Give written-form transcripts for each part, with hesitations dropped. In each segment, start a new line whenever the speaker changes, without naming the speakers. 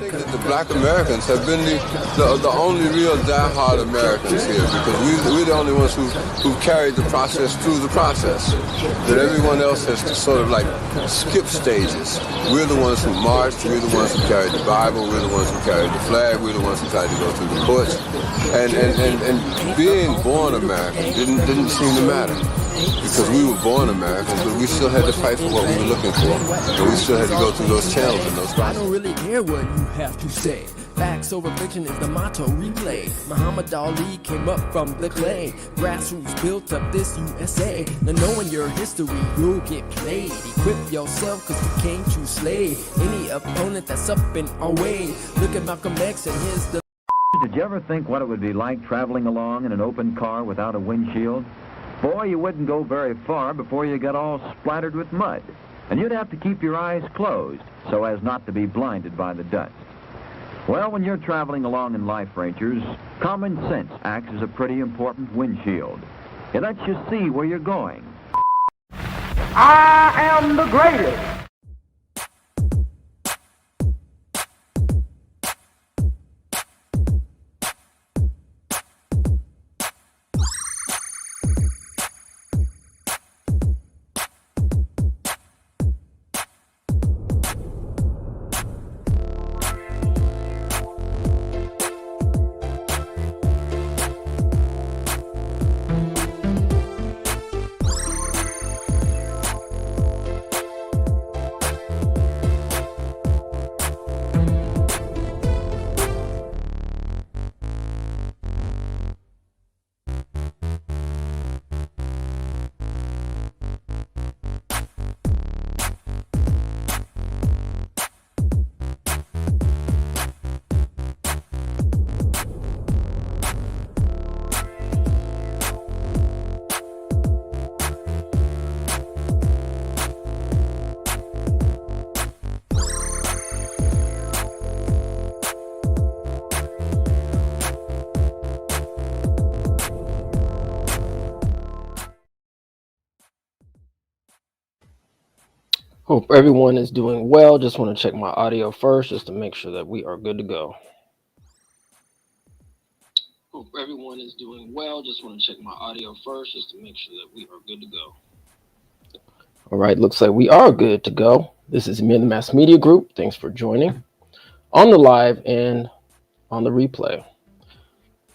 think that the black Americans have been the only real die-hard Americans here, because we're the only ones who carried the process through the process. That everyone else has to sort of like skip stages. We're the ones who marched, we're the ones who carried the Bible, we're the ones who carried the flag, we're the ones who tried to go through the courts. And being born American didn't seem to matter. Because we were born Americans, but we still had to fight for what we were looking for. And we still had to go through those channels and those processes.
I don't really care what you have to say. Facts over fiction is the motto replay. Muhammad Ali came up from the clay. Grassroots built up this USA. Now knowing your history, you'll get played. Equip yourself cause you came to slay any opponent that's up in our way. Look at Malcolm X and here's the...
Did you ever think what it would be like traveling along in an open car without a windshield? Boy, you wouldn't go very far before you got all splattered with mud. And you'd have to keep your eyes closed so as not to be blinded by the dust. Well, when you're traveling along in life, Rangers, common sense acts as a pretty important windshield. It lets you see where you're going.
I am the greatest.
Hope everyone is doing well. Just want to check my audio first just to make sure that we are good to go. Hope everyone is doing well. Just want to check my audio first just to make sure that we are good to go. All right, looks like we are good to go. This is Me and the Mass Media Group. Thanks for joining on the live and on the replay.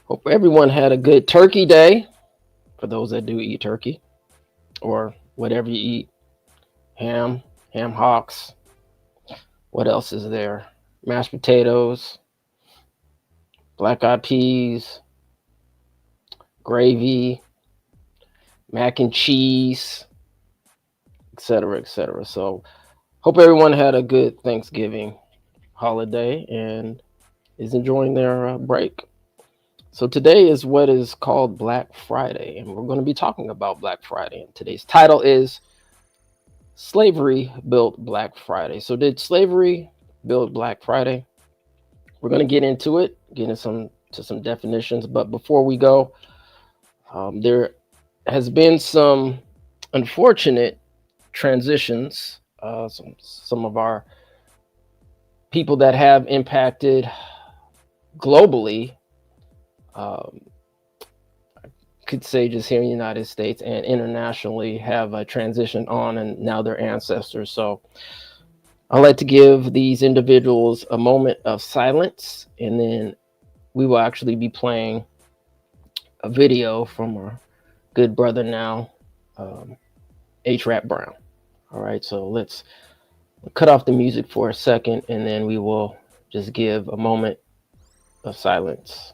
Hope everyone had a good turkey day, for those that do eat turkey or whatever you eat. Ham hocks. What else is there? Mashed potatoes, black eyed peas, gravy, mac and cheese, etc., etc. So hope everyone had a good Thanksgiving holiday and is enjoying their break. So today is what is called Black Friday, and we're going to be talking about Black Friday. And today's title is Slavery Built Black Friday. So did slavery build Black Friday? We're going to get into it, get into some definitions. But before we go, there has been some unfortunate transitions. Some of our people that have impacted globally, could say just here in the United States and internationally, have transitioned on and now they're ancestors. So I'd like to give these individuals a moment of silence, and then we will actually be playing a video from our good brother now, H-Rap Brown. All right, so let's cut off the music for a second, and then we will just give a moment of silence.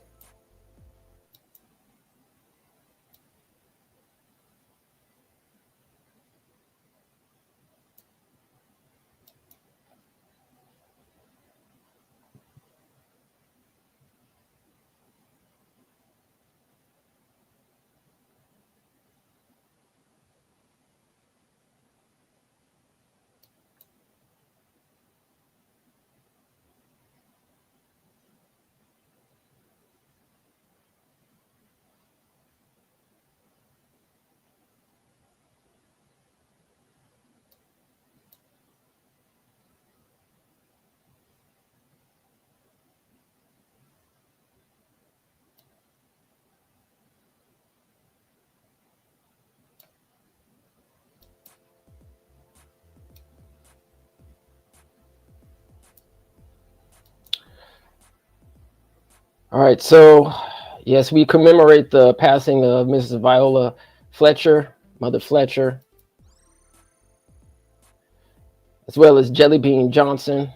All right, so yes, we commemorate the passing of Mrs. Viola Fletcher, Mother Fletcher, as well as Jelly Bean Johnson,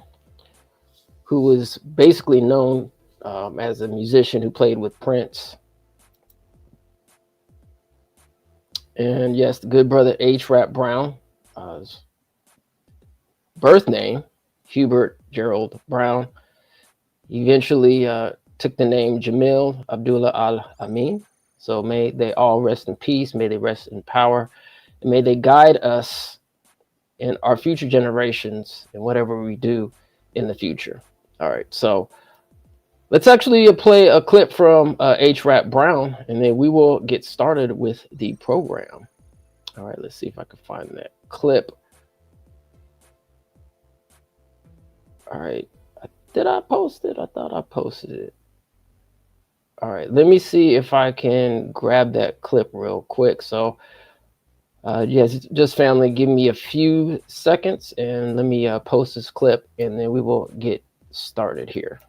who was basically known as a musician who played with Prince. And yes, the good brother H. Rap Brown, his birth name, Hubert Gerald Brown, eventually took the name Jamil Abdullah Al-Amin. So may they all rest in peace, may they rest in power, and may they guide us in our future generations and whatever we do in the future. All right, so let's actually play a clip from H. Rap Brown, and then we will get started with the program. All right, let's see if I can find that clip. All right, did I post it? I thought I posted it. All right, let me see if I can grab that clip real quick. So, yes, just family, give me a few seconds and let me post this clip, and then we will get started here.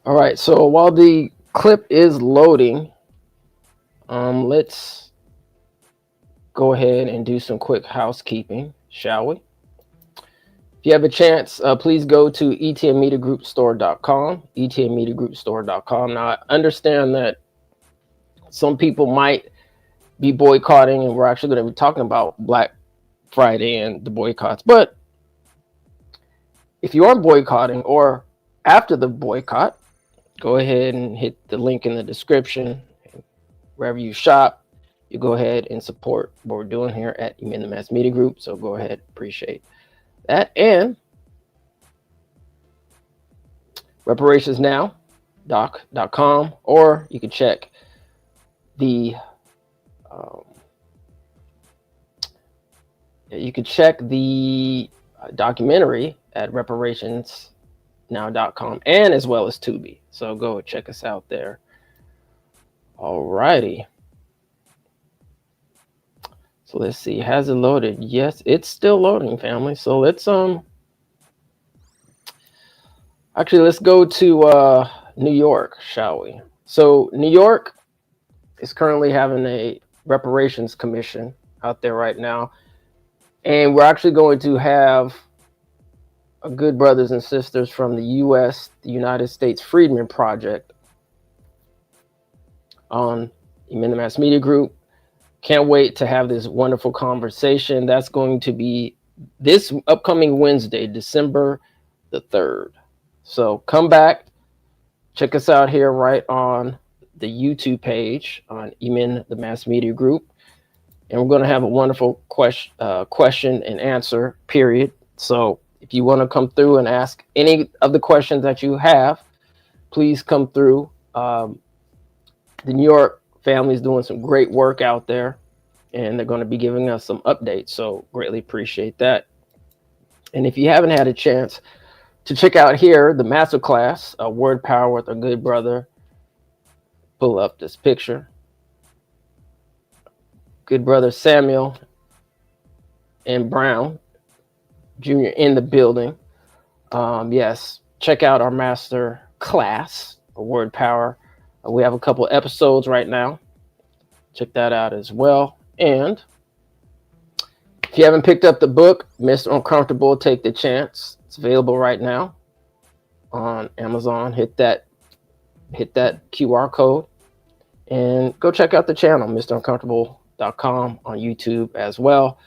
All right, so while the clip is loading, let's go ahead and do some quick housekeeping, shall we? If you have a chance, please go to etnmediagroupstore.com, etnmediagroupstore.com. Now, I understand that some people might be boycotting, and we're actually going to be talking about Black Friday and the boycotts. But if you aren't boycotting or after the boycott, go ahead and hit the link in the description. Wherever you shop, you go ahead and support what we're doing here at Emin the Mass Media Group. So go ahead, appreciate that. And reparationsnow.com, or you can check the documentary at reparationsnow.com, and as well as Tubi. So go check us out there. All righty. So let's see, has it loaded? Yes, it's still loading, family. So let's actually let's go to New York, shall we? So New York is currently having a reparations commission out there right now, and we're actually going to have good brothers and sisters from the U.S., the United States Freedmen Project, on Emin the Mass Media Group. Can't wait to have this wonderful conversation. That's going to be this upcoming Wednesday, December the 3rd. So come back, check us out here right on the YouTube page on Emin the Mass Media Group. And we're going to have a wonderful question and answer period. So if you want to come through and ask any of the questions that you have, please come through. The New York family is doing some great work out there, and they're going to be giving us some updates. So greatly appreciate that. And if you haven't had a chance to check out here, the masterclass, Word Power with our good brother, pull up this picture. Good brother Samuel and Brown Jr. in the building. Yes, check out our master class, Word Power. We have a couple episodes right now. Check that out as well. And if you haven't picked up the book, Mr. Uncomfortable, Take the Chance, it's available right now on Amazon. Hit that QR code and go check out the channel, MrUncomfortable.com, on YouTube as well.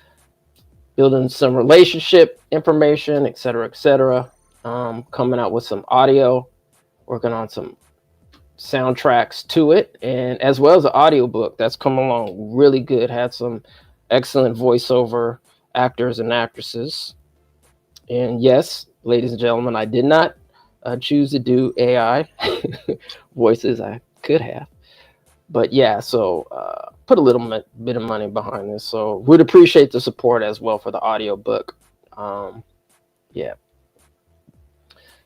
Building some relationship information, etc., etc. Coming out with some audio, working on some soundtracks to it, and as well as an audiobook that's come along really good. Had some excellent voiceover actors and actresses. And yes, ladies and gentlemen, I did not choose to do AI voices. I could have. But yeah, so put a little bit of money behind this. So we'd appreciate the support as well for the audio book. Yeah.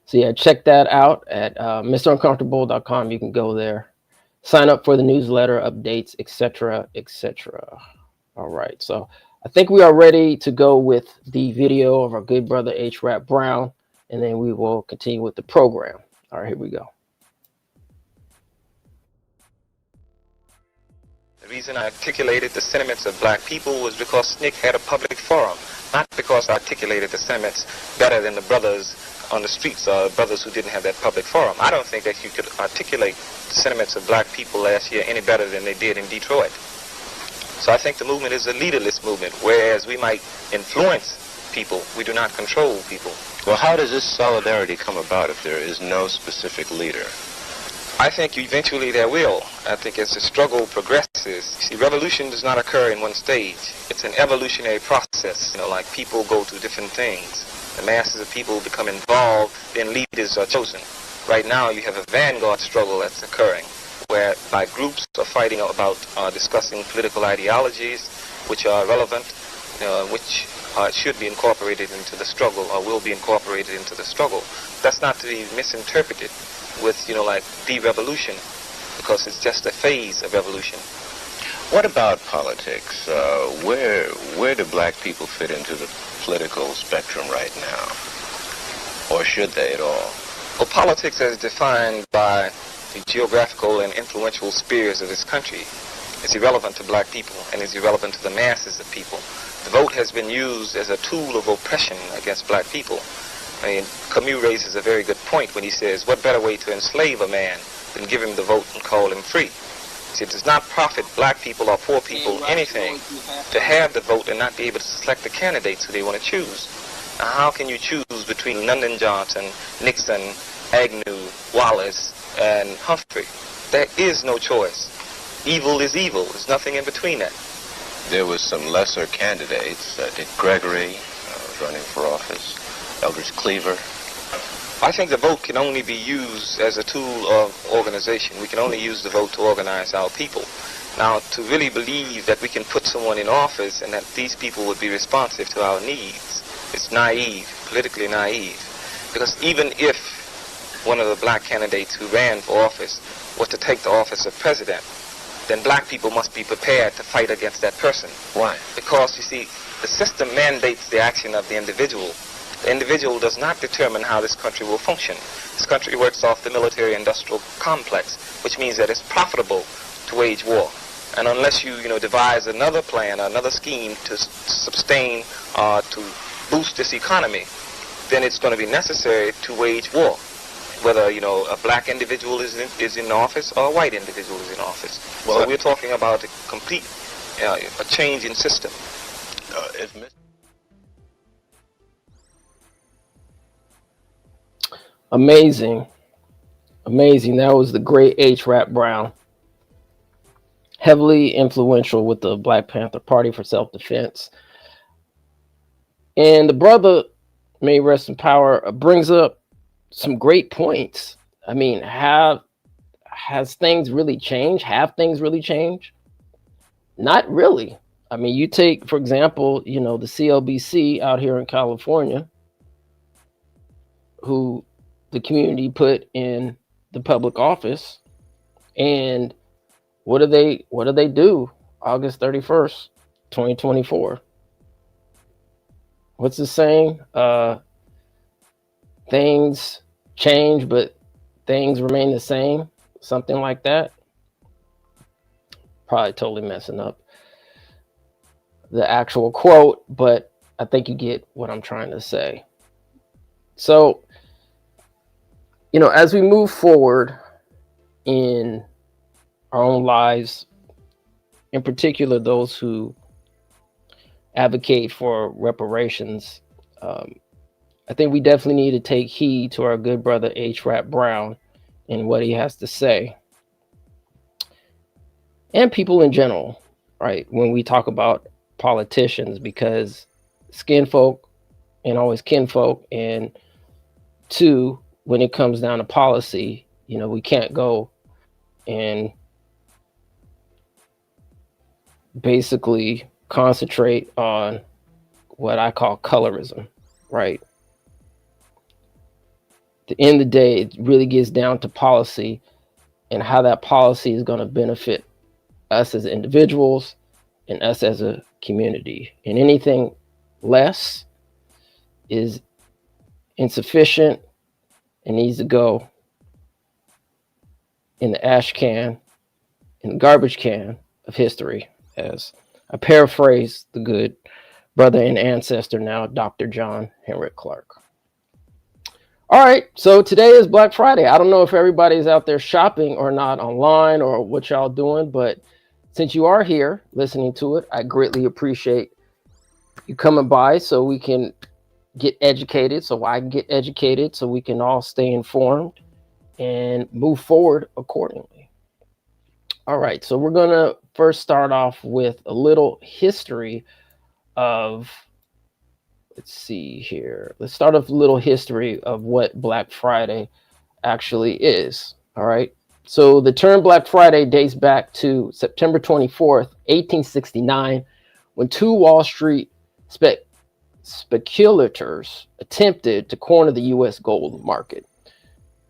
So yeah, check that out at MrUncomfortable.com. You can go there, sign up for the newsletter, updates, etc., etc. All right. So I think we are ready to go with the video of our good brother H. Rap Brown, and then we will continue with the program. All right, here we go.
The reason I articulated the sentiments of black people was because SNCC had a public forum, not because I articulated the sentiments better than the brothers on the streets or brothers who didn't have that public forum. I don't think that you could articulate the sentiments of black people last year any better than they did in Detroit. So I think the movement is a leaderless movement, whereas we might influence people, we do not control people.
Well, how does this solidarity come about if there is no specific leader?
I think eventually there will. I think as the struggle progresses, see, revolution does not occur in one stage. It's an evolutionary process. You know, like people go through different things. The masses of people become involved, then leaders are chosen. Right now you have a vanguard struggle that's occurring, where like groups are fighting about discussing political ideologies which are relevant, which should be incorporated into the struggle or will be incorporated into the struggle. That's not to be misinterpreted with, like de-revolution, because it's just a phase of evolution.
What about politics? Where do black people fit into the political spectrum right now? Or should they at all?
Well, politics as defined by the geographical and influential spheres of this country is irrelevant to black people and is irrelevant to the masses of people. The vote has been used as a tool of oppression against black people. I mean, Camus raises a very good point when he says, what better way to enslave a man than give him the vote and call him free? See, it does not profit black people or poor people anything to have the vote and not be able to select the candidates who they want to choose. Now, how can you choose between Lyndon Johnson, Nixon, Agnew, Wallace, and Humphrey? There is no choice. Evil is evil. There's nothing in between that.
There was some lesser candidates. Dick Gregory was running for office. Eldridge Cleaver.
I think the vote can only be used as a tool of organization. We can only use the vote to organize our people. Now, to really believe that we can put someone in office and that these people would be responsive to our needs, it's naive, politically naive. Because even if one of the black candidates who ran for office was to take the office of president, then black people must be prepared to fight against that person.
Why?
Because, you see, the system mandates the action of the individual. The individual does not determine how this country will function. This country works off the military-industrial complex, which means that it's profitable to wage war. And unless you, devise another plan, another scheme to sustain, to boost this economy, then it's going to be necessary to wage war. Whether, a black individual is in office or a white individual is in office. Well, so we're talking about a complete, a change in system.
Amazing. That was the great H. Rap Brown. Heavily influential with the Black Panther Party for self-defense. And the brother, may rest in power, brings up some great points. I mean, has things really changed? Have things really changed? Not really. I mean, you take, for example, the CLBC out here in California, who the community put in the public office, and what do they do August 31st, 2024? What's the saying? Things change, but things remain the same. Something like that. Probably totally messing up the actual quote, but I think you get what I'm trying to say. So, as we move forward in our own lives, in particular those who advocate for reparations, I think we definitely need to take heed to our good brother H. Rap Brown and what he has to say. And people in general, right? When we talk about politicians, because skin folk and always kinfolk, and Two, when it comes down to policy, we can't go and basically concentrate on what I call colorism, right? At the end of the day, it really gets down to policy and how that policy is going to benefit us as individuals and us as a community. And anything less is insufficient and needs to go in the ash can, in the garbage can of history, as I paraphrase the good brother and ancestor now, Dr. John Henrik Clarke. All right, so today is Black Friday. I don't know if everybody's out there shopping or not online or what y'all doing, but since you are here listening to it, I greatly appreciate you coming by so we can get educated, so I can get educated, so we can all stay informed and move forward accordingly. All right, so we're going to first start off with a little history of, let's see here. Let's start off a little history of what Black Friday actually is. All right. So the term Black Friday dates back to September 24th, 1869, when two Wall Street speculators attempted to corner the U.S. gold market.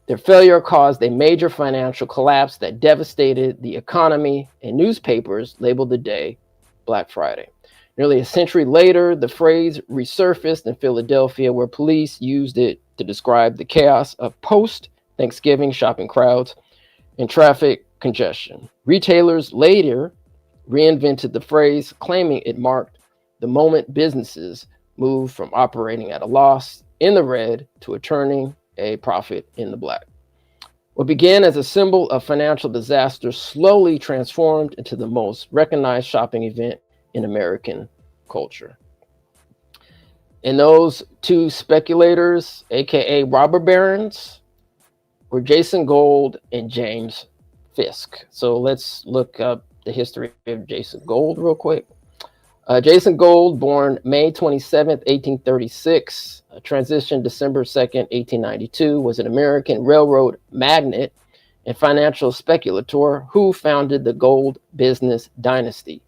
Their failure caused a major financial collapse that devastated the economy, and newspapers labeled the day Black Friday. Nearly a century later, the phrase resurfaced in Philadelphia, where police used it to describe the chaos of post-Thanksgiving shopping crowds and traffic congestion. Retailers later reinvented the phrase, claiming it marked the moment businesses moved from operating at a loss in the red to turning a profit in the black. What began as a symbol of financial disaster slowly transformed into the most recognized shopping event in American culture. And those two speculators, aka robber barons, were Jason Gold and James Fisk. So let's look up the history of Jason Gold real quick. Jason Gold, born May 27th, 1836, transitioned December 2nd, 1892, was an American railroad magnate and financial speculator who founded the gold business dynasty.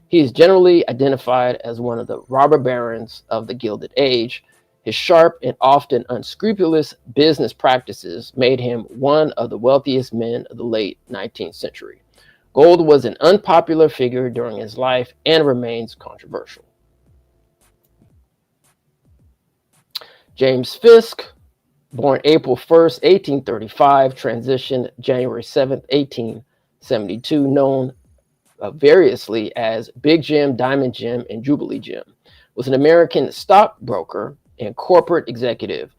He is generally identified as one of the robber barons of the Gilded Age. His sharp and often unscrupulous business practices made him one of the wealthiest men of the late 19th century. Gold was an unpopular figure during his life and remains controversial. James Fisk, born April 1st, 1835, transitioned January 7th, 1872, known variously as Big Jim, Diamond Jim, and Jubilee Jim, was an American stockbroker and corporate executive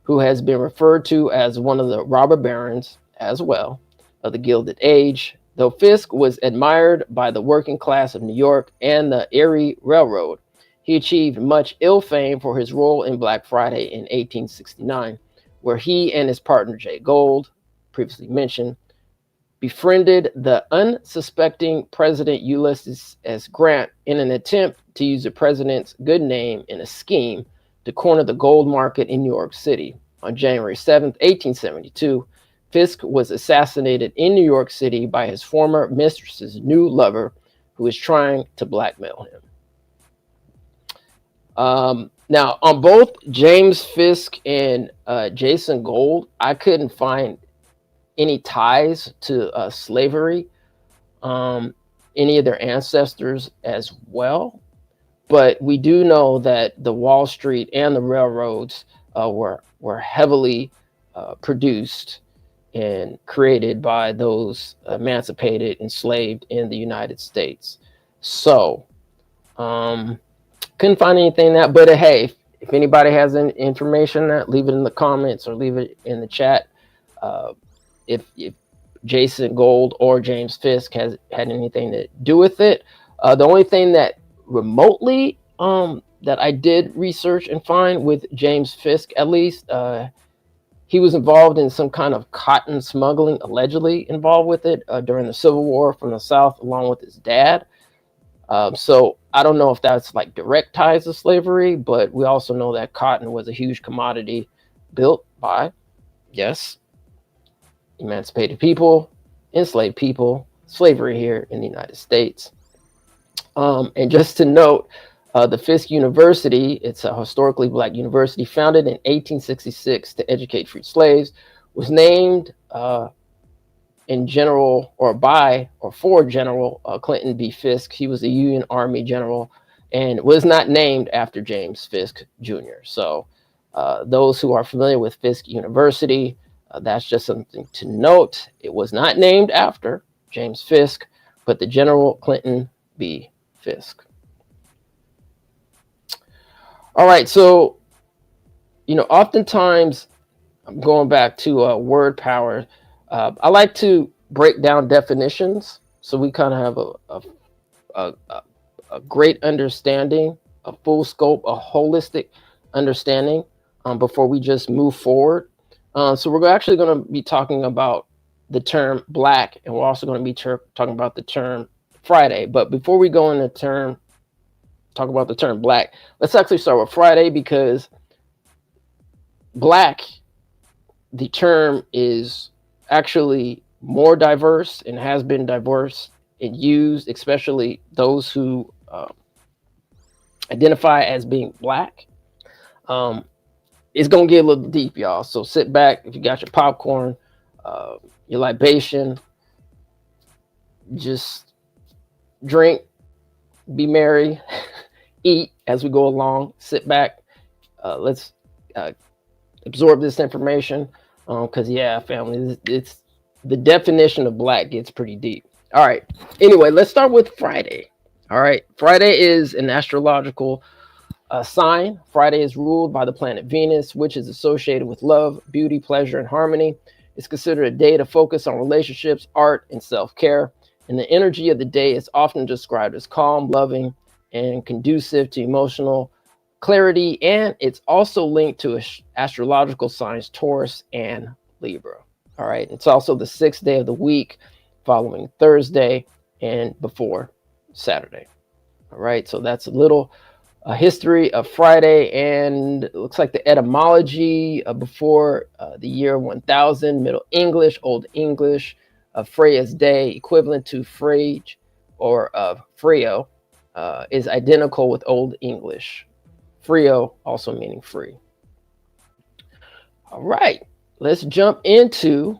who has been referred to as one of the robber barons as well of the Gilded Age. Though Fisk was admired by the working class of New York and the Erie Railroad, he achieved much ill fame for his role in Black Friday in 1869, where he and his partner Jay Gold, previously mentioned, befriended the unsuspecting President Ulysses S. Grant in an attempt to use the president's good name in a scheme to corner the gold market in New York City. On January 7th, 1872, Fisk was assassinated in New York City by his former mistress's new lover, who was trying to blackmail him. Now, on both James Fisk and Jason Gold, I couldn't find any ties to slavery, any of their ancestors as well. But we do know that the Wall Street and the railroads were heavily produced and created by those emancipated, enslaved in the United States. So, couldn't find anything that, but hey, if anybody has any information, that leave it in the comments or leave it in the chat. If Jason Gold or James Fisk has had anything to do with it. The only thing that remotely that I did research and find with James Fisk, at least, he was involved in some kind of cotton smuggling, allegedly involved with it during the Civil War from the South, along with his dad. So I don't know if that's like direct ties to slavery, but we also know that cotton was a huge commodity built by, yes, emancipated people, enslaved people, slavery here in the United States. And just to note, the Fisk University, it's a historically black university founded in 1866 to educate free slaves, was named in general or by or for General Clinton B. Fisk. He was a Union Army general and was not named after James Fisk Jr. So those who are familiar with Fisk University, that's just something to note. It was not named after James Fisk, but the General Clinton B. Fisk. All right, so, oftentimes, I'm going back to word power. I like to break down definitions so we kind of have a great understanding, a full scope, a holistic understanding before we just move forward. So we're actually going to be talking about the term black, and we're also going to be talking about the term Friday. But before we go into talk about the term black, let's actually start with Friday, because black, the term, is actually more diverse and has been diverse and used, especially those who identify as being black. It's gonna get a little deep, y'all, so sit back. If you got your popcorn, your libation, just drink, be merry, eat as we go along, sit back. Let's absorb this information, because yeah, family, it's the definition of black gets pretty deep. All right, anyway, let's start with Friday. All right, Friday is an astrological sign. Friday is ruled by the planet Venus, which is associated with love, beauty, pleasure, and harmony. It's considered a day to focus on relationships, art, and self-care. And the energy of the day is often described as calm, loving, and conducive to emotional clarity. And it's also linked to astrological signs Taurus and Libra. All right. It's also the 6th day of the week, following Thursday and before Saturday. All right. So that's a little history of Friday, and it looks like the etymology before the year 1000, Middle English, Old English, Freya's day, equivalent to Frege or Freo, is identical with Old English. Freo also meaning free. All right, let's jump into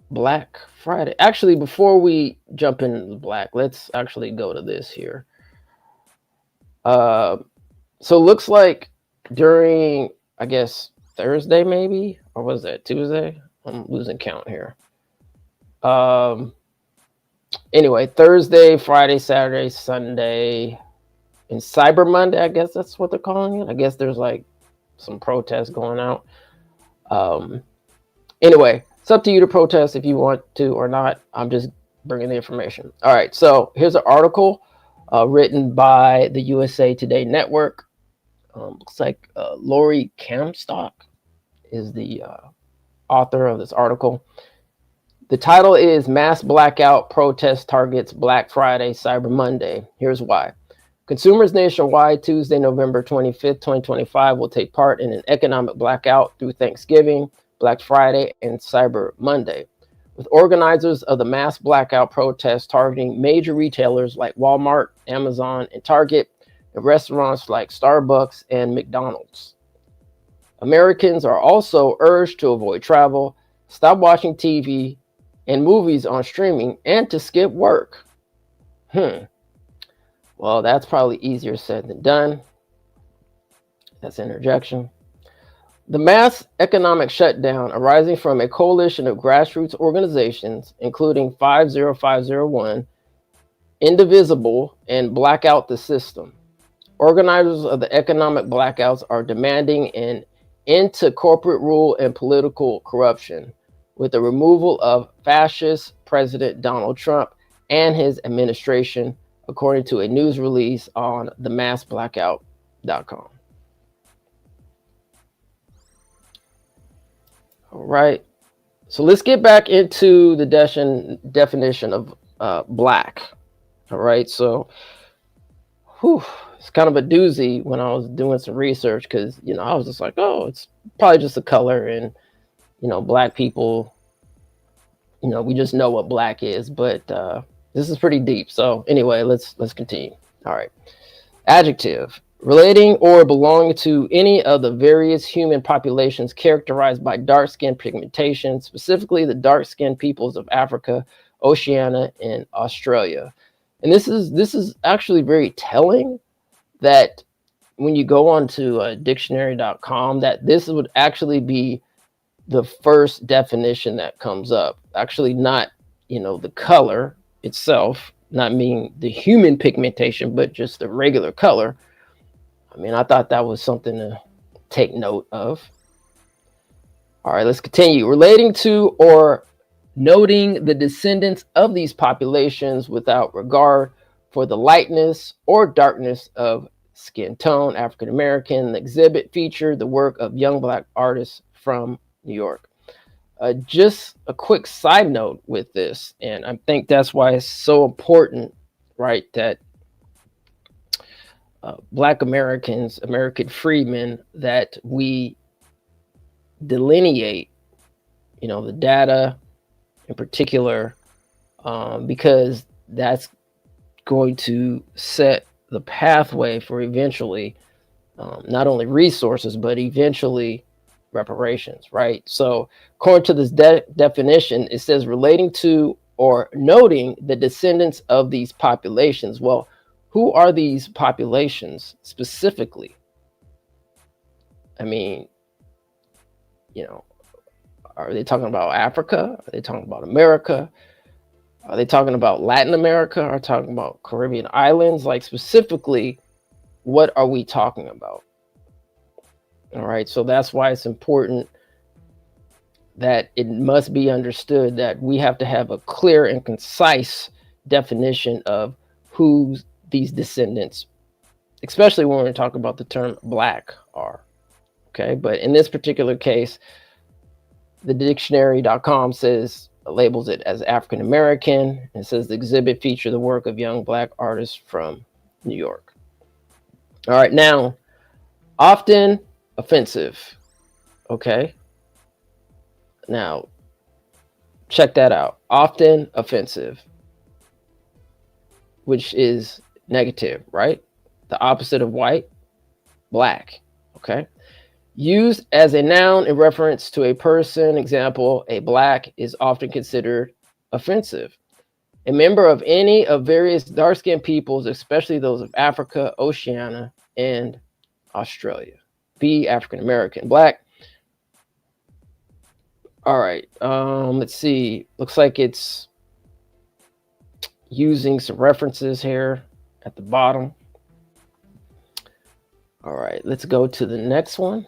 Black Friday. Actually, before we jump into Black, let's actually go to this here. So it looks like during, I guess, Thursday maybe, or was that Tuesday? I'm losing count here. Anyway, Thursday, Friday, Saturday, Sunday, and Cyber Monday, I guess that's what they're calling it. I guess there's like some protests going out. Anyway, it's up to you to protest if you want to or not. I'm just bringing the information. All right, so here's an article written by the USA Today Network. Looks like Lori Kamstock is the author of this article. The title is Mass Blackout Protest Targets Black Friday, Cyber Monday. Here's why. Consumers nationwide Tuesday, November 25th, 2025 will take part in an economic blackout through Thanksgiving, Black Friday, and Cyber Monday, with organizers of the mass blackout protest targeting major retailers like Walmart, Amazon, and Target, and restaurants like Starbucks and McDonald's. Americans are also urged to avoid travel, stop watching TV and movies on streaming, and to skip work. Well, that's probably easier said than done. That's interjection. The mass economic shutdown arising from a coalition of grassroots organizations, including 50501, Indivisible, and Blackout the System. Organizers of the economic blackouts are demanding an end to corporate rule and political corruption, with the removal of fascist President Donald Trump and his administration, according to a news release on themassblackout.com. All right, so let's get back into the definition of black. All right, so it's kind of a doozy when I was doing some research, because I was just like, oh, it's probably just a color, and black people, we just know what black is, but this is pretty deep. So anyway, let's continue. All right. Adjective: relating or belonging to any of the various human populations characterized by dark skin pigmentation, specifically the dark skinned peoples of Africa, Oceania, and Australia. And this is actually very telling, that when you go on to dictionary.com, that this would actually be the first definition that comes up. Actually, not the color itself, not meaning the human pigmentation, but just the regular color. I mean, I thought that was something to take note of. All right, let's continue. Relating to or noting the descendants of these populations without regard for the lightness or darkness of skin tone. African American. The exhibit featured the work of young black artists from New York. Just a quick side note with this, and I think that's why it's so important, right, that black Americans, American freedmen, that we delineate, the data in particular, because that's going to set the pathway for eventually not only resources, but eventually reparations, right? So according to this definition, it says relating to or noting the descendants of these populations. Well, who are these populations specifically? I mean, are they talking about Africa? Are they talking about America? Are they talking about Latin America? Are they talking about Caribbean islands? Like, specifically, what are we talking about? All right, so that's why it's important that it must be understood that we have to have a clear and concise definition of who these descendants, especially when we're talking about the term black, are. Okay, but in this particular case, the dictionary.com labels it as African American, and says the exhibit featured the work of young black artists from New York. All right, now, often offensive. Okay, now check that out. Often offensive, which is negative, right? The opposite of white, black. Okay, used as a noun in reference to a person. Example, a black is often considered offensive. A member of any of various dark-skinned peoples, especially those of Africa, Oceania, and Australia. Be African American. Black. All right, let's see. Looks like it's using some references here at the bottom. All right, let's go to the next one.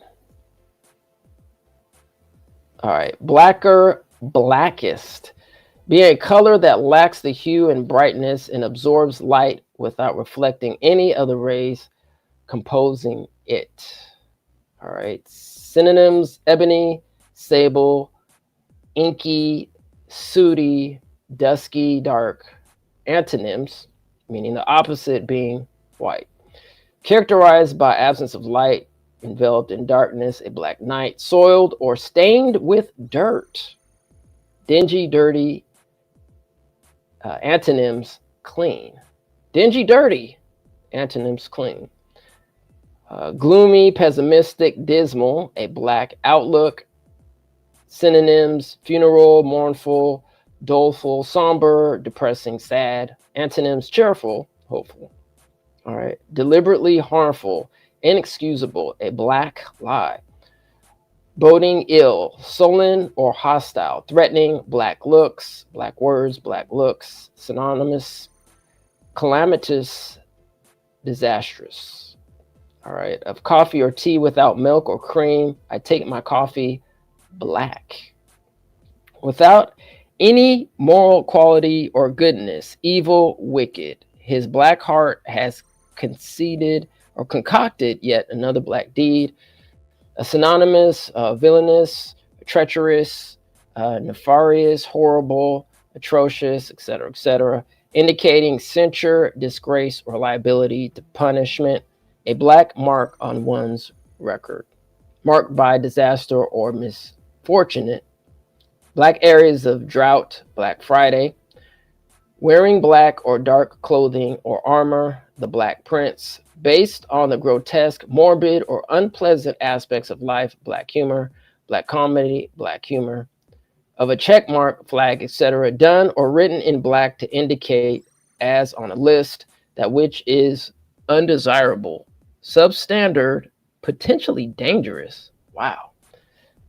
All right, blacker, blackest. Being a color that lacks the hue and brightness and absorbs light without reflecting any of the rays composing it. All right, synonyms: ebony, sable, inky, sooty, dusky, dark. Antonyms, meaning the opposite, being white. Characterized by absence of light, enveloped in darkness, a black night, soiled or stained with dirt. Dingy, dirty. Antonyms: clean. Dingy, dirty. Antonyms: clean. Gloomy, pessimistic, dismal, a black outlook. Synonyms: funeral, mournful, doleful, somber, depressing, sad. Antonyms: cheerful, hopeful. All right. Deliberately harmful, inexcusable, a black lie. Boding ill, sullen or hostile, threatening, black looks, black words, black looks. Synonymous: calamitous, disastrous. All right. Of coffee or tea without milk or cream, I take my coffee black. Without any moral quality or goodness, evil, wicked. His black heart has conceded or concocted yet another black deed. A synonymous: villainous, treacherous, nefarious, horrible, atrocious, etc., etc. indicating censure, disgrace, or liability to punishment. A black mark on one's record, marked by disaster or misfortunate. Black areas of drought, Black Friday. Wearing black or dark clothing or armor, the Black Prince. Based on the grotesque, morbid, or unpleasant aspects of life, Black humor, Black comedy, Black humor. Of a check mark, flag, etc., done or written in black to indicate, as on a list, that which is undesirable, substandard, potentially dangerous. Wow.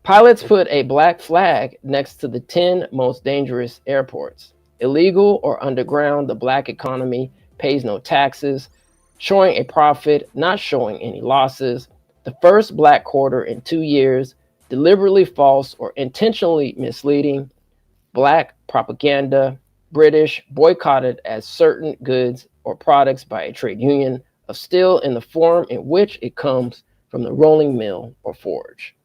Pilots put a black flag next to the 10 most dangerous airports. Illegal or underground, the black economy pays no taxes, showing a profit, not showing any losses. The first black quarter in 2 years, deliberately false or intentionally misleading. Black propaganda, British, boycotted as certain goods or products by a trade union of steel in the form in which it comes from the rolling mill or forge.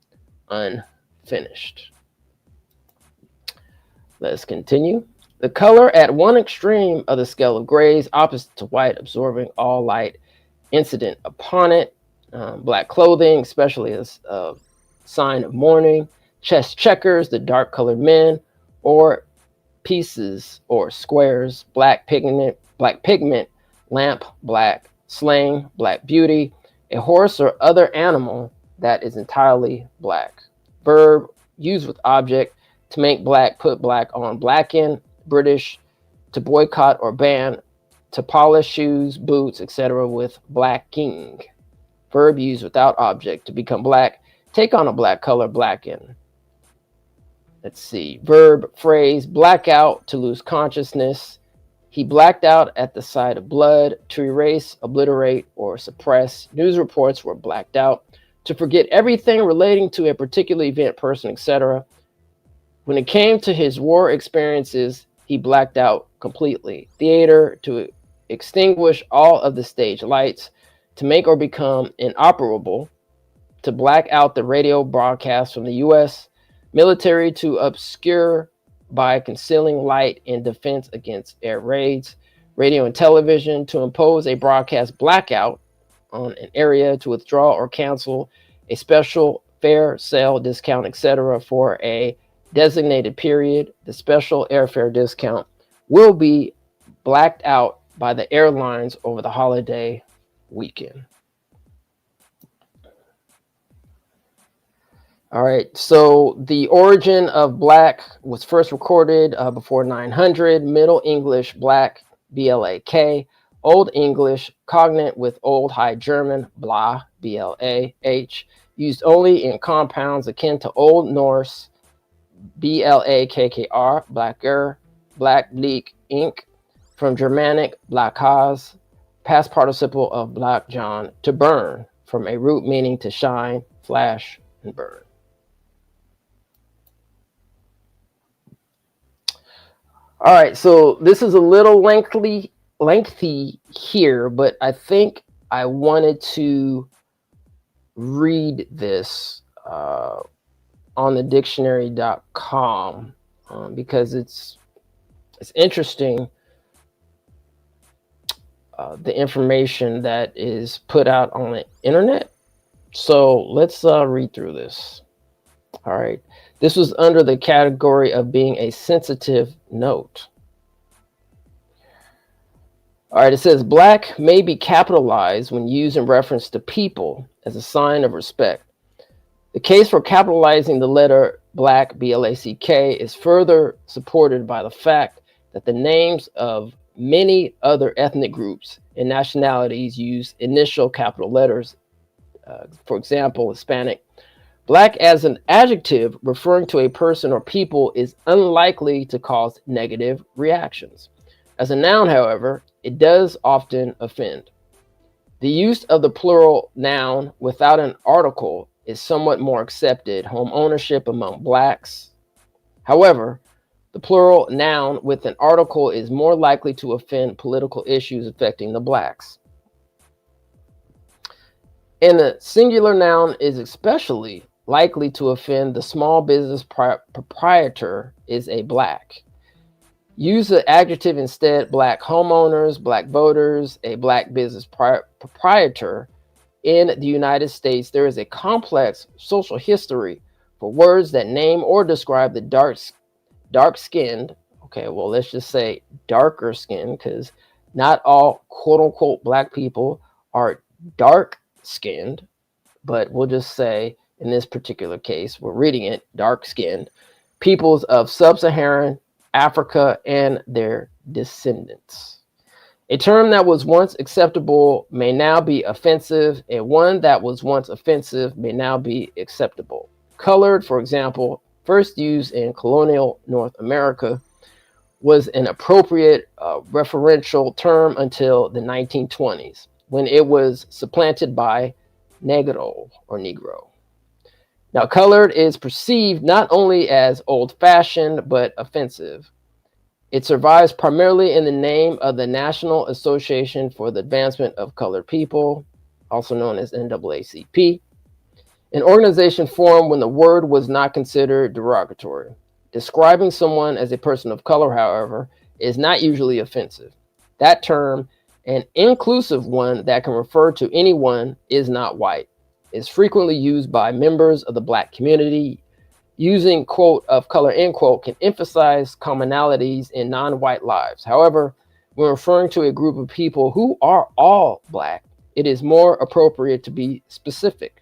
Unfinished. Let's continue. The color at one extreme of the scale of grays, opposite to white, absorbing all light incident upon it. Black clothing, especially as a sign of mourning. Chest checkers, the dark colored men, or pieces or squares. Black pigment, lamp, black slang, black beauty. A horse or other animal that is entirely black. Verb, used with object, to make black, put black on, blacken. British, to boycott or ban, to polish shoes, boots, etc. with blacking. Verb used without object, to become black, take on a black color, blacken. Let's see. Verb, phrase, black out, to lose consciousness. He blacked out at the sight of blood, to erase, obliterate, or suppress. News reports were blacked out, to forget everything relating to a particular event, person, etc. When it came to his war experiences, he blacked out completely. Theater, to extinguish all of the stage lights, to make or become inoperable, to black out the radio broadcast from the U.S. Military, to obscure by concealing light in defense against air raids. Radio and television, to impose a broadcast blackout on an area, to withdraw or cancel a special fare, sale, discount, etc. for a designated period. The special airfare discount will be blacked out by the airlines over the holiday weekend. All right, so the origin of black was first recorded before 900. Middle English, black, B-L-A-K. Old English, cognate with Old High German, blah, B-L-A-H. Used only in compounds akin to Old Norse, B-L-A-K-K-R, blacker, black, bleak, ink. From Germanic, blackaz, past participle of black John, to burn, from a root meaning to shine, flash, and burn. All right, so this is a little lengthy here, but I think I wanted to read this on the dictionary.com because it's interesting, the information that is put out on the internet. So let's read through this. All right. This was under the category of being a sensitive note. All right, it says black may be capitalized when used in reference to people as a sign of respect. The case for capitalizing the letter black, B-L-A-C-K, is further supported by the fact that the names of many other ethnic groups and nationalities use initial capital letters. For example, Hispanic. Black as an adjective referring to a person or people is unlikely to cause negative reactions. As a noun, however, it does often offend. The use of the plural noun without an article is somewhat more accepted. Home ownership among blacks. However, the plural noun with an article is more likely to offend political issues affecting the blacks. And the singular noun is especially likely to offend the small business proprietor is a black. Use the adjective instead. Black homeowners, black voters, a black business proprietor. In the United States, there is a complex social history for words that name or describe the dark-skinned. Okay, well, let's just say darker skin, because not all quote-unquote black people are dark-skinned, but we'll just say in this particular case, we're reading it, dark-skinned, peoples of sub-Saharan Africa and their descendants. A term that was once acceptable may now be offensive, and one that was once offensive may now be acceptable. Colored, for example, first used in colonial North America, was an appropriate referential term until the 1920s, when it was supplanted by negro or negro. Now, colored is perceived not only as old-fashioned, but offensive. It survives primarily in the name of the National Association for the Advancement of Colored People, also known as NAACP, an organization formed when the word was not considered derogatory. Describing someone as a person of color, however, is not usually offensive. That term, an inclusive one that can refer to anyone, is not white, is frequently used by members of the black community. Using quote of color end quote can emphasize commonalities in non-white lives. However, when referring to a group of people who are all black, it is more appropriate to be specific.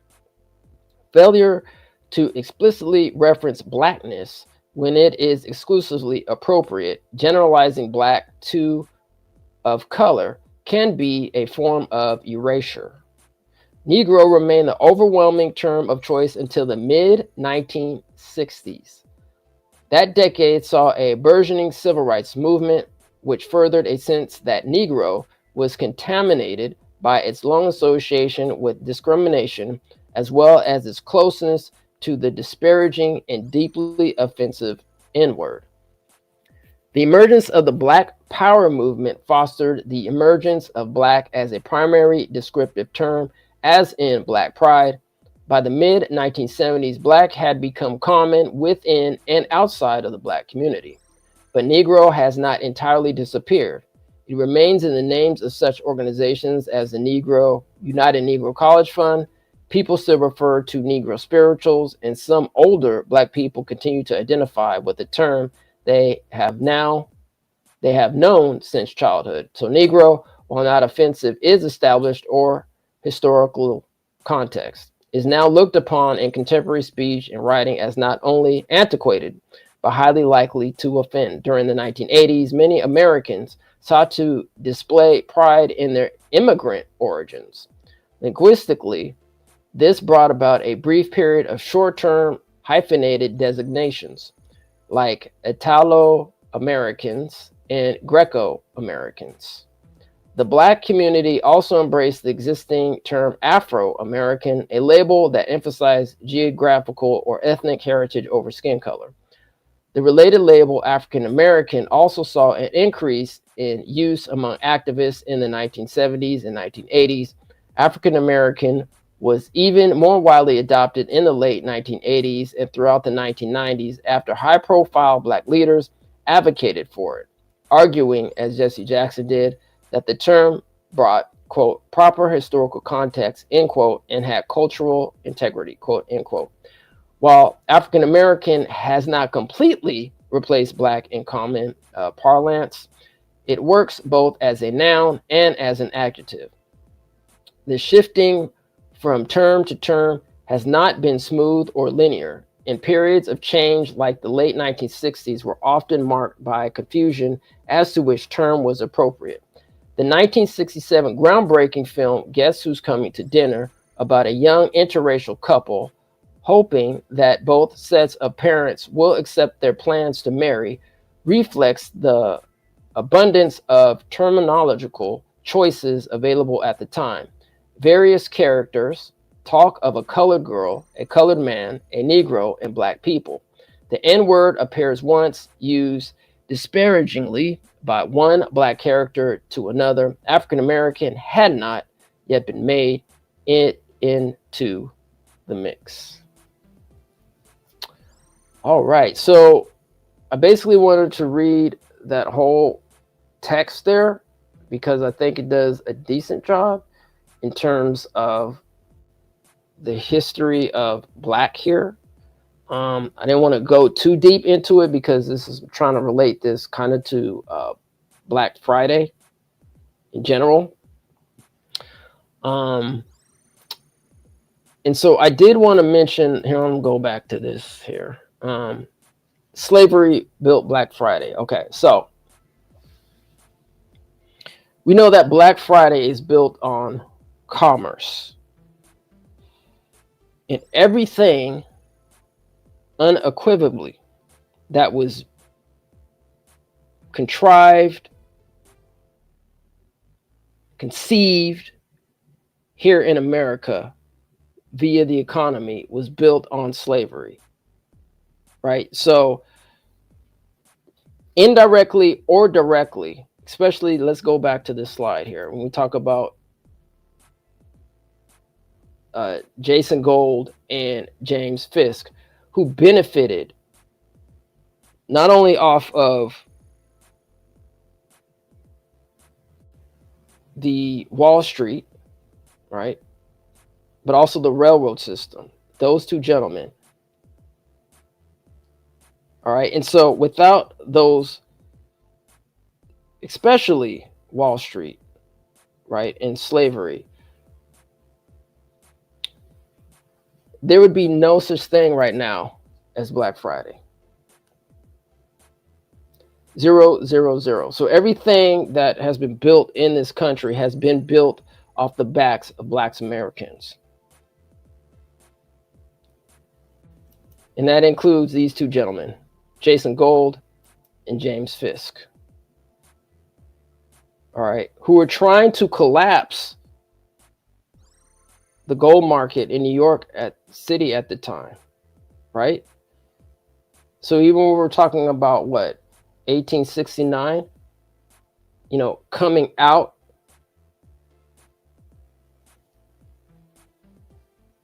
Failure to explicitly reference blackness when it is exclusively appropriate, generalizing black to of color, can be a form of erasure. Negro remained the overwhelming term of choice until the mid-1960s. That decade saw a burgeoning civil rights movement, which furthered a sense that Negro was contaminated by its long association with discrimination, as well as its closeness to the disparaging and deeply offensive N-word. The emergence of the Black Power movement fostered the emergence of black as a primary descriptive term, as in Black Pride. By the mid-1970s, black had become common within and outside of the black community. But Negro has not entirely disappeared. It remains in the names of such organizations as the United Negro College Fund. People still refer to Negro spirituals, and some older black people continue to identify with the term they have known since childhood. So Negro, while not offensive, is established or historical context, is now looked upon in contemporary speech and writing as not only antiquated, but highly likely to offend. During the 1980s, many Americans sought to display pride in their immigrant origins. Linguistically, this brought about a brief period of short-term hyphenated designations like Italo-Americans and Greco-Americans. The black community also embraced the existing term Afro-American, a label that emphasized geographical or ethnic heritage over skin color. The related label African-American also saw an increase in use among activists in the 1970s and 1980s. African-American was even more widely adopted in the late 1980s and throughout the 1990s after high-profile black leaders advocated for it, arguing, as Jesse Jackson did, that the term brought, quote, proper historical context, end quote, and had cultural integrity, quote, end quote. While African-American has not completely replaced black in common parlance, it works both as a noun and as an adjective. The shifting from term to term has not been smooth or linear, and periods of change like the late 1960s were often marked by confusion as to which term was appropriate. The 1967 groundbreaking film Guess Who's Coming to Dinner, about a young interracial couple hoping that both sets of parents will accept their plans to marry, reflects the abundance of terminological choices available at the time. Various characters talk of a colored girl, a colored man, a Negro, and black people. The N-word appears once used disparagingly by one black character to another. African-American had not yet been made into the mix. All right, so I basically wanted to read that whole text there because I think it does a decent job in terms of the history of black here. I didn't want to go too deep into it because this is trying to relate this kind of to Black Friday in general. And so I did want to mention here, I'm going to go back to this here. Slavery built Black Friday. Okay, so we know that Black Friday is built on commerce. And everything unequivocally that was contrived, conceived here in America via the economy was built on slavery, right? So indirectly or directly, especially, let's go back to this slide here. When we talk about Jason Gold and James Fisk, who benefited not only off of the Wall Street, right, but also the railroad system. Those two gentlemen. All right. And so without those, especially Wall Street, right, and slavery, there would be no such thing right now as Black Friday. 0, 0, 0. So everything that has been built in this country has been built off the backs of Black Americans. And that includes these two gentlemen, Jason Gold and James Fisk. All right, who are trying to collapse the gold market in New York City at the time, right? So even when we're talking about what, 1869, you know, coming out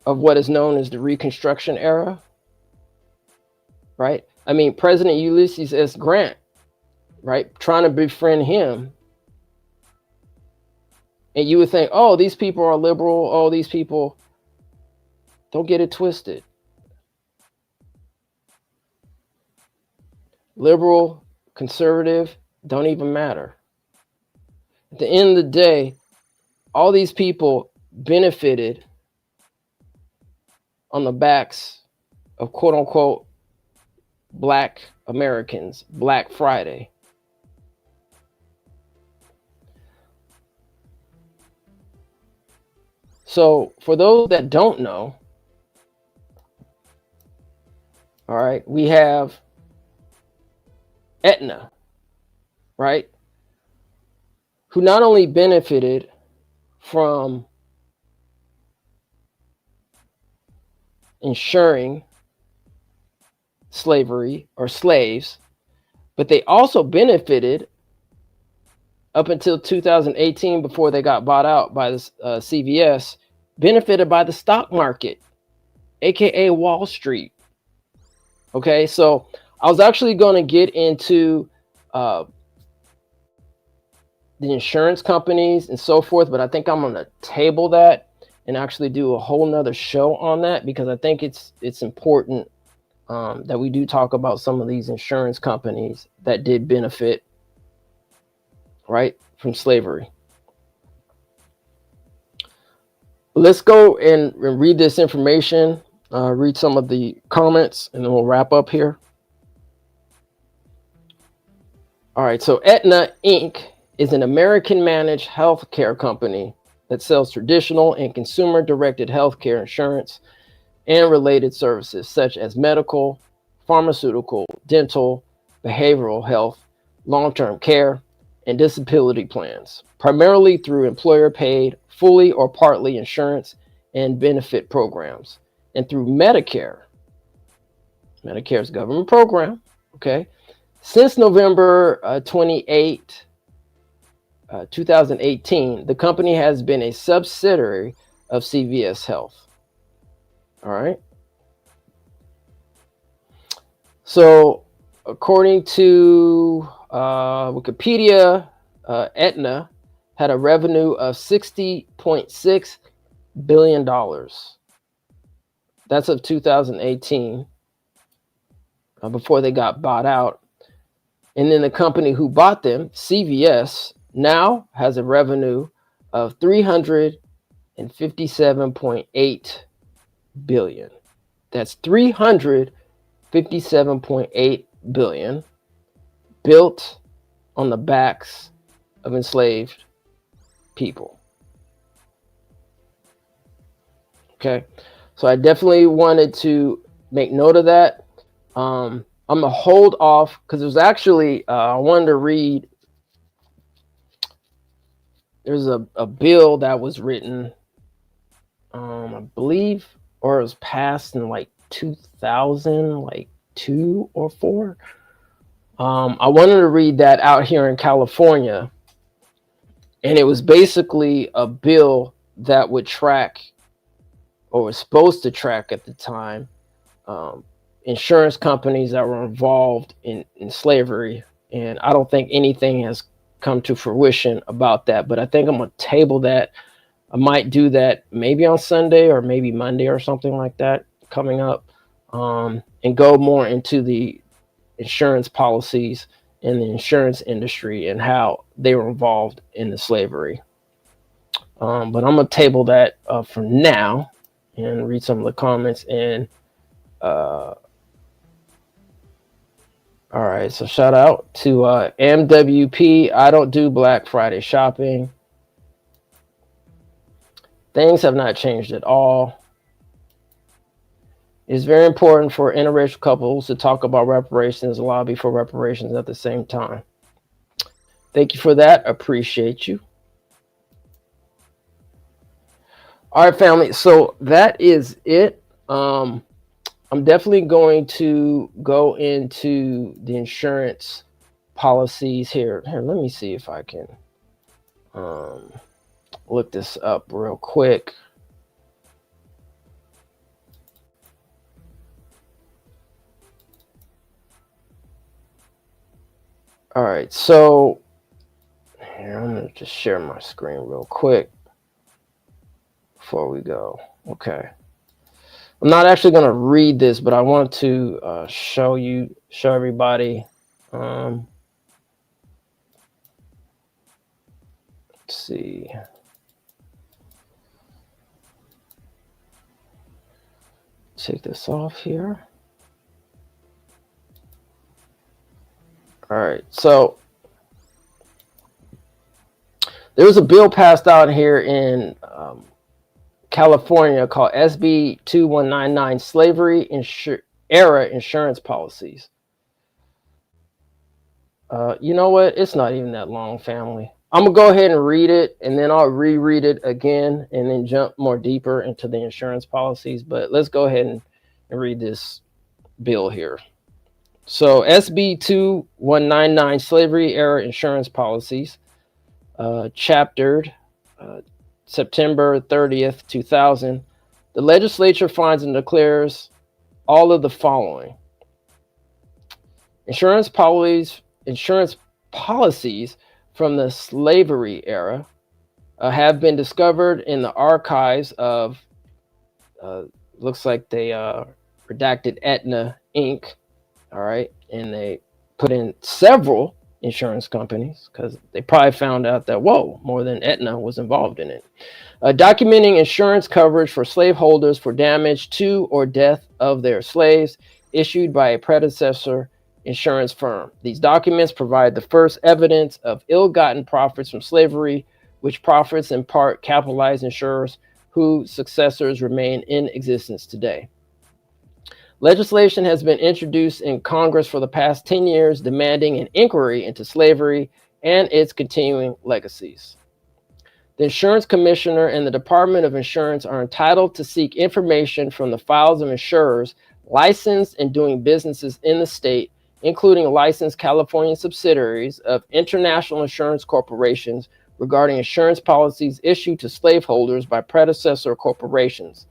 of what is known as the Reconstruction era, right? I mean, President Ulysses S. Grant, right, trying to befriend him. And you would think, oh, these people are liberal. Oh, these people, don't get it twisted. Liberal, conservative, don't even matter. At the end of the day, all these people benefited on the backs of quote unquote Black Americans, Black Friday. So for those that don't know, all right, we have Aetna, right, who not only benefited from ensuring slavery or slaves, but they also benefited up until 2018 before they got bought out by the CVS, benefited by the stock market, aka Wall Street. Okay, so I was actually going to get into the insurance companies and so forth, but I think I'm going to table that and actually do a whole nother show on that, because I think it's important that we do talk about some of these insurance companies that did benefit, right, from slavery. Let's go and read this information, read some of the comments, and then we'll wrap up here. All right, so Aetna Inc. is an American-managed healthcare company that sells traditional and consumer-directed healthcare insurance and related services such as medical, pharmaceutical, dental, behavioral health, long-term care, and disability plans, primarily through employer-paid, fully or partly insurance and benefit programs, and through Medicare. Medicare's government program, okay? Since November 28, 2018, the company has been a subsidiary of CVS Health. All right. So according to Wikipedia, Aetna had a revenue of $60.6 billion. That's of 2018, before they got bought out. And then the company who bought them, CVS, now has a revenue of $357.8 billion. That's $357.8 billion, built on the backs of enslaved people. Okay, so I definitely wanted to make note of that. I'm gonna hold off because there's actually I wanted to read. There's a bill that was written, I believe, or it was passed in like 2002 or 4. I wanted to read that out here in California, and it was basically a bill that would track, or was supposed to track at the time, insurance companies that were involved in slavery. And I don't think anything has come to fruition about that, but I think I'm going to table that. I might do that maybe on Sunday or maybe Monday or something like that coming up, and go more into the insurance policies in the insurance industry and how they were involved in the slavery. But I'm going to table that for now and read some of the comments. And all right, so shout out to MWP. I don't do Black Friday shopping. Things have not changed at all. It's very important for interracial couples to talk about reparations and lobby for reparations at the same time. Thank you for that. Appreciate you. All right, family. So that is it. I'm definitely going to go into the insurance policies here. Let me see if I can look this up real quick. All right, so here, I'm going to just share my screen real quick before we go. Okay. I'm not actually going to read this, but I want to show everybody. Let's see. Take this off here. All right, so there was a bill passed out here in California called SB 2199, Slavery Era Insurance Policies. You know what? It's not even that long, family. I'm going to go ahead and read it, and then I'll reread it again and then jump more deeper into the insurance policies. But let's go ahead and read this bill here. So SB 2199, Slavery Era Insurance Policies, chaptered September 30th, 2000. The legislature finds and declares all of the following. Insurance policies from the slavery era have been discovered in the archives of, looks like they redacted Aetna Inc. All right, and they put in several insurance companies because they probably found out that, whoa, more than Aetna was involved in it. Documenting insurance coverage for slaveholders for damage to or death of their slaves issued by a predecessor insurance firm. These documents provide the first evidence of ill-gotten profits from slavery, which profits in part capitalize insurers whose successors remain in existence today. Legislation has been introduced in Congress for the past 10 years demanding an inquiry into slavery and its continuing legacies. The Insurance Commissioner and the Department of Insurance are entitled to seek information from the files of insurers licensed and doing businesses in the state, including licensed California subsidiaries of international insurance corporations regarding insurance policies issued to slaveholders by predecessor corporations.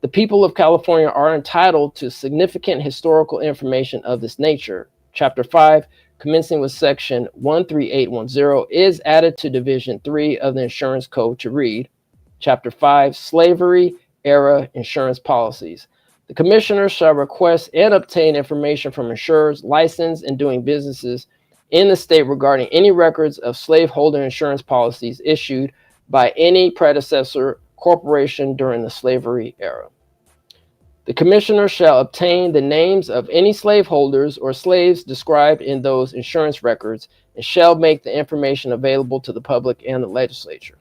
The people of California are entitled to significant historical information of this nature. Chapter 5 commencing with section 13810, is added to Division 3 of the Insurance Code to read, Chapter 5, Slavery Era Insurance Policies. The commissioner shall request and obtain information from insurers licensed in doing businesses in the state regarding any records of slaveholder insurance policies issued by any predecessor corporation during the slavery era. The commissioner shall obtain the names of any slaveholders or slaves described in those insurance records and shall make the information available to the public and the legislature.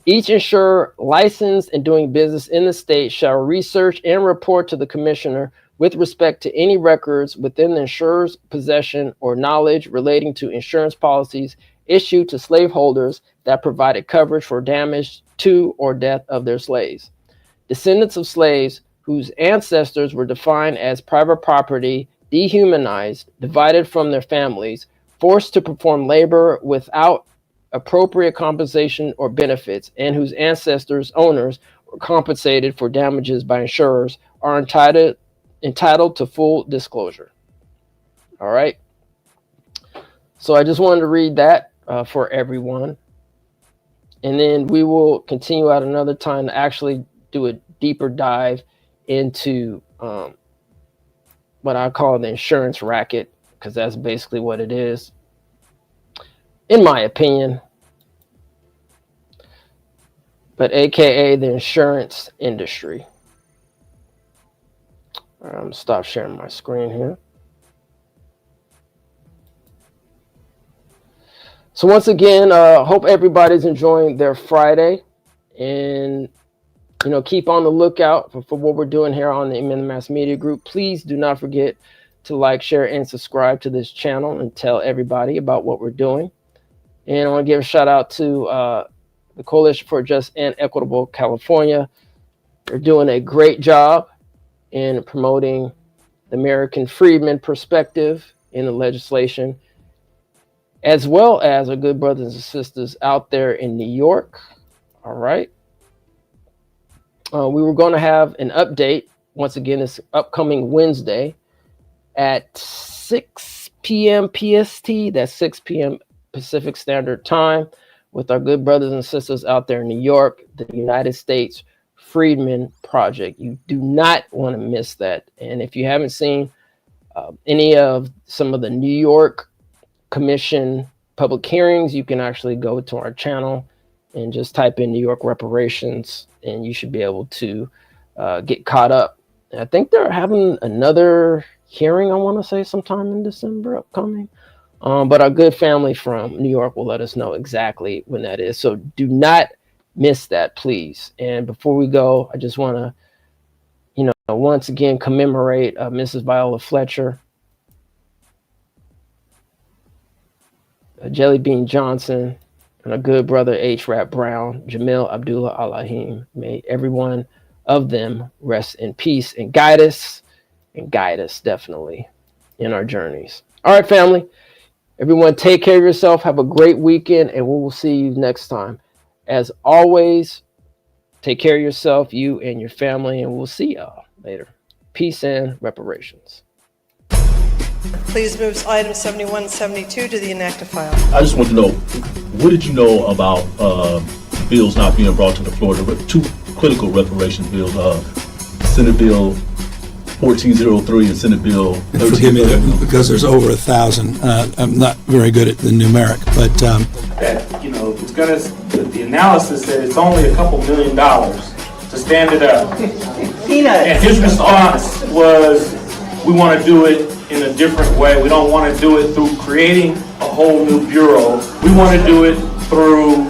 Each insurer licensed in doing business in the state shall research and report to the commissioner with respect to any records within the insurer's possession or knowledge relating to insurance policies issued to slaveholders that provided coverage for damage to or death of their slaves. Descendants of slaves whose ancestors were defined as private property, dehumanized, divided from their families, forced to perform labor without appropriate compensation or benefits, and whose ancestors, owners, were compensated for damages by insurers, are entitled to full disclosure. All right. So I just wanted to read that for everyone. And then we will continue at another time to actually do a deeper dive into what I call the insurance racket, because that's basically what it is, in my opinion. But AKA the insurance industry. All right, I'm gonna stop sharing my screen here. So once again, hope everybody's enjoying their Friday, and keep on the lookout for what we're doing here on the Amen the Mass Media Group. Please do not forget to like, share, and subscribe to this channel and tell everybody about what we're doing. And I want to give a shout out to the Coalition for Just and Equitable California. They're doing a great job in promoting the American freedman perspective in the legislation, as well as our good brothers and sisters out there in New York. All right. We were going to have an update once again this upcoming Wednesday at 6 p.m. PST. That's 6 p.m. Pacific Standard Time with our good brothers and sisters out there in New York, the United States Freedmen Project. You do not want to miss that. And if you haven't seen any of some of the New York Commission public hearings, you can actually go to our channel and just type in New York reparations, and you should be able to get caught up. And I think they're having another hearing, I want to say sometime in December upcoming. But our good family from New York will let us know exactly when that is. So do not miss that, please. And before we go, I just want to, once again commemorate Mrs. Viola Fletcher, Jelly Bean Johnson, and our good brother H. Rap Brown, Jamil Abdullah Alahim. May every one of them rest in peace and guide us definitely in our journeys. All right, family. Everyone, take care of yourself. Have a great weekend, and we will see you next time. As always, take care of yourself, you and your family, and we'll see y'all later. Peace and reparations.
Please move item 7172 to the inactive file.
I just want to know, what did you know about bills not being brought to the floor? There were two critical reparation bills, Senate Bill 1403 and Senate Bill 13.
Forgive me, because there's over 1,000. I'm not very good at the numeric, but
it's gonna. The analysis said it's only a couple $1 million to stand it up. And his response was, we want to do it in a different way. We don't want to do it through creating a whole new bureau. We want to do it through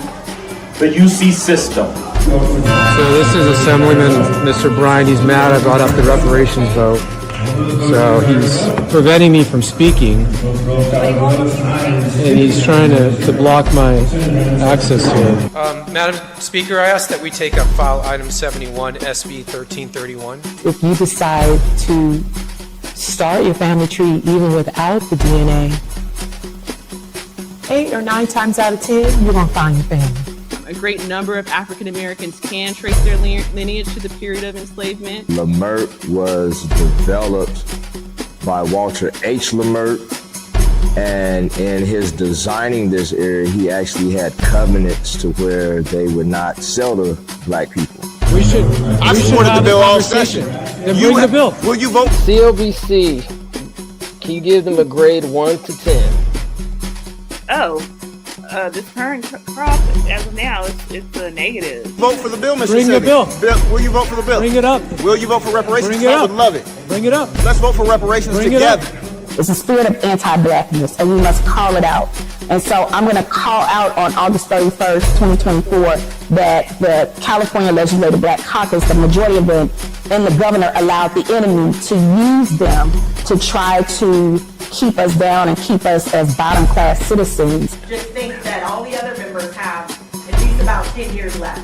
the UC system.
So this is Assemblyman Mr. Bryan. He's mad I brought up the reparations vote. So he's preventing me from speaking. And he's trying to block my access here.
Madam Speaker, I ask that we take up file item 71, SB 1331.
If you decide to start your family tree even without the DNA, 8 or 9 times out of 10, you're going to find your family.
A great number of African Americans can trace their lineage to the period of enslavement.
Lamert was developed by Walter H. Lamert, And in his designing this area, he actually had covenants to where they would not sell to black people.
I supported the bill all session.
Then bring the bill.
Will you vote?
CLBC, can you give them a grade 1 to 10?
This current crop, as of now, it's a negative.
Vote for the bill, Mr.
Bring the bill.
Will you vote for the bill?
Bring it up.
Will you vote for reparations?
Bring it
I
up.
would love it.
Bring it up.
Let's vote for reparations
Bring it
together.
up.
It's a spirit of anti-blackness, and we must call it out. And so I'm going to call out on August 31st, 2024, that the California Legislative Black Caucus, the majority of them, and the governor allowed the enemy to use them to try to keep us down and keep us as bottom-class citizens.
Just think that all the other members have at least about 10 years left.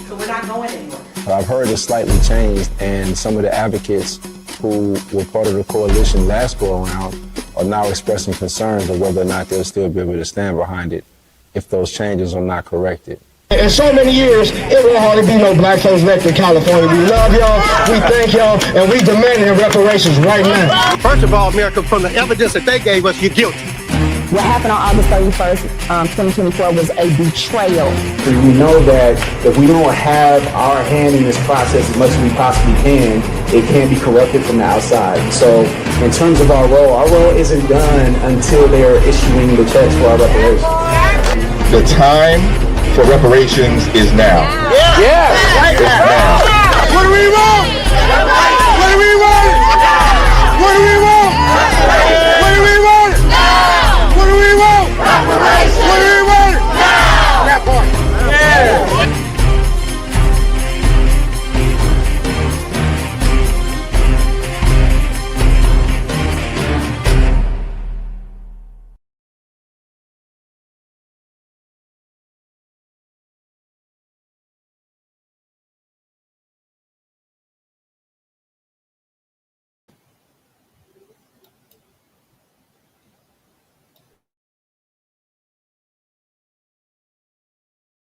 So we're not going anywhere.
I've heard it's slightly changed, and some of the advocates who were part of the coalition last go around are now expressing concerns of whether or not they'll still be able to stand behind it if those changes are not corrected.
In so many years, it will hardly be no black folks left in California. We love y'all, we thank y'all, and we demanding reparations right now.
First of all, America, from the evidence that they gave us, you're guilty.
What happened on August 31st, 2024 was a betrayal.
We know that if we don't have our hand in this process as much as we possibly can, it can be corrupted from the outside. So in terms of our role isn't done until they're issuing the checks for our reparations.
The time for reparations is now.
Yeah.
It's now.
What do we want?